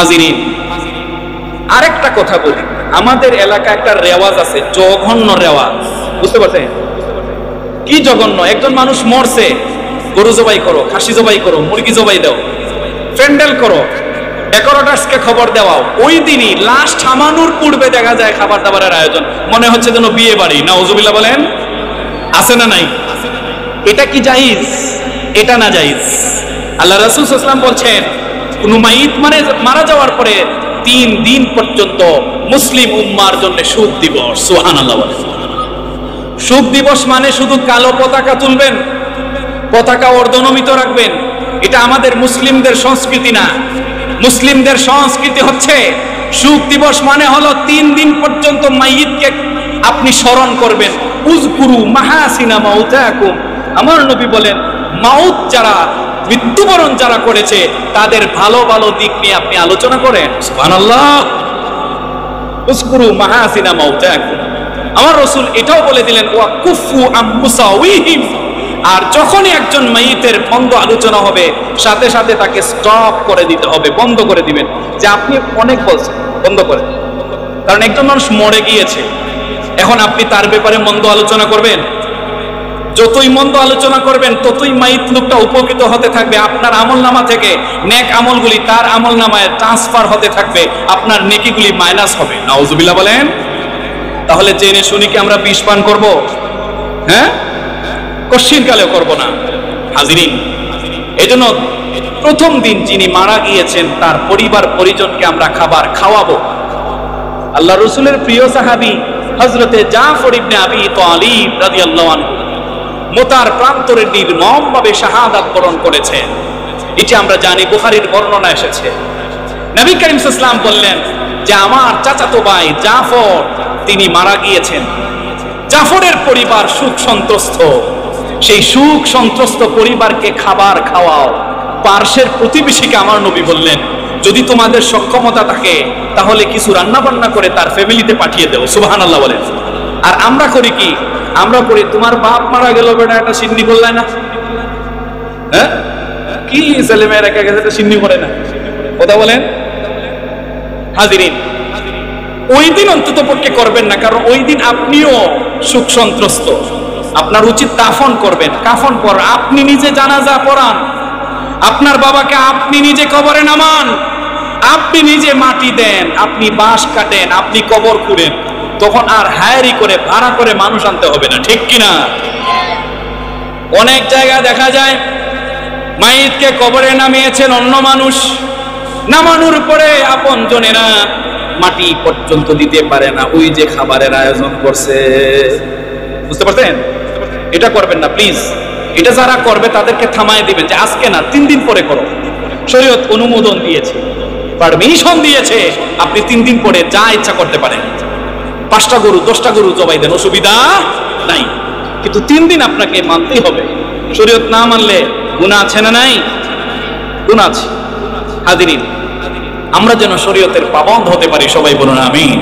হাজিরিন, আরেকটা কথা বলি, আমাদের এলাকায় একটা রেওয়াজ আছে, জঘন্য রেওয়াজ। বুঝতে পারছেন কি জঘন্য? একজন মানুষ মরছে, গরু জবাই করো, খাসি জবাই করো, মুরগি জবাই দাও, প্যান্ডেল করো, ডেকোরেটরসকে খবর দেওয়াও, ওই দিনই লাশ থামানোর পূর্বে দেখা যায় খাবার দাবারের আয়োজন, মনে হচ্ছে যেন বিয়ে বাড়ি। নাউজুবিল্লাহ বলেন, আছে না নাই? এটা কি জায়েজ? এটা না জায়েজ। আল্লাহ রাসূল সাল্লাল্লাহু আলাইহি ওয়াসাল্লাম বলছেন, কোন মাইত মারা যাওয়ার পরে 3 দিন পর্যন্ত মুসলিম উম্মার জন্য শোক দিবস। সুবহানাল্লাহ বলেন। শোক দিবস মানে শুধু কালো পতাকা তুলবেন, পতাকা অর্ধনমিত রাখবেন, এটা আমাদের মুসলিমদের সংস্কৃতি না। মুসলিমদের সংস্কৃতি হচ্ছে শোক দিবস মানে হলো 3 দিন পর্যন্ত মাইয়িতকে আপনি স্মরণ করবেন। উযকুরু মাহাসিনা মাউতাকুম, আমার নবী বলেন, মাউত যারা, মৃত্যুবরণ যারা করেছে তাদের ভালো ভালো দিক নিয়ে আপনি আলোচনা করেন। সুবহানাল্লাহ। উযকুরু মাহাসিনা মাউতাকুম। আমার রাসূল এটাও বলে দিলেন, ওয়া কুফু আম মুসাউইহিম, আর যখনই একজন মাইয়িতের মন্দ আলোচনা হবে সাথে সাথে তাকে স্টপ করে দিতে হবে, বন্ধ করে দিবেন, যে আপনি অনেক বলছেন, বন্ধ করে। কারণ একজন মানুষ মরে গিয়েছে, এখন আপনি তার ব্যাপারে মন্দ আলোচনা করবেন, যতই মন্দ আলোচনা করবেন ততই মাইয়িত লোকটা উপকৃত হতে থাকবে। আপনার আমলনামা থেকে নেক আমলগুলি তার আমলনামায় ট্রান্সফার হতে থাকবে, আপনার নেকিগুলি মাইনাস হবে। নাউজুবিল্লাহ বলেন। তাহলে জেনে শুনি কি আমরা বিষ পান করব? হ্যাঁ, কশিন কালেও করব না। হাজিরিন, এজন্য প্রথম দিন যিনি মারা গিয়েছেন তার পরিবার পরিজনকে আমরা খাবার খাওয়াবো। আল্লাহ রাসূলের প্রিয় সাহাবী হযরতে জাফর ইবনে আবি তালিব রাদিয়াল্লাহু আনহু মুতার প্রান্তরে নির্মমভাবে শাহাদাত বরণ করেছেন। এটি আমরা জানি, বুখারীর বর্ণনা এসেছে। নবী করিম সাল্লাল্লাহু আলাইহি ওয়াসাল্লাম বললেন যে আমার চাচাতো ভাই জাফর তিনি মারা গিয়েছেন। জাফরের পরিবার সুখ সন্ত্রস্ত, সেই সুখ সন্ত্রস্ত পরিবারকে খাবার খাওয়াও। পার্শ্বের প্রতিবেশীকে আমার নবী বললেন, যদি তোমাদের সক্ষমতা থাকে তাহলে কিছু রান্না বান্না করে তার ফ্যামিলিতে পাঠিয়ে দেও। সুবহানাল্লাহ বলেন। আর আমরা করি কি? আমরা করি, তোমার বাপ মারা গেল বেটা, একটা সিন্নি করলে না? হ্যাঁ, কি ছেলে মেয়েরা একা গেছে, একটা সিন্নি করে না? কথা বলেন। হাজিরিন, ওই দিন অন্তত পক্ষে করবেন না, কারণ ওই দিন আপনিও সুখ সন্ত্রস্ত। আপনার উচিত দাফন করবেন, কাফন পরান, আপনি নিজে জানাজা পড়ান, আপনার বাবাকে আপনি নিজে কবরে নামান, আপনি নিজে মাটি দেন, আপনি বাঁশ কাটেন, আপনি কবর খুঁড়েন। তখন আর হায়ারি করে ভাড়া করে মানুষ আনতে হবে না, ঠিক কিনা? অনেক জায়গায় দেখা যায় মাইয়িতকে কবরে নামিয়েছেন অন্য মানুষ, নামানোর পরে আপন জনেরা মাটি পর্যন্ত দিতে পারে না, ওই যে খাবারের আয়োজন করছে। বুঝতে পারছেন? এটা করবেন না প্লিজ। এটা যারা করবে তাদেরকে থামায় দিবেন যে আজকে না, 3 দিন পরে করো। শরীয়ত অনুমোদন দিয়েছে, পারমিশন দিয়েছে, আপনি 3 দিন পরে যা ইচ্ছা করতে পারেন। 5টা গরু 10টা গরু জবাই দেন, অসুবিধা নাই, কিন্তু 3 দিন আপনাকে মানতেই হবে। শরীয়ত না মানলে গুনাহ আছে না নাই? গুনাহ আছে। হাজিরিন, আমরা যেন শরীয়তের পাবন্দ হতে পারি, সবাই বলুন আমিন।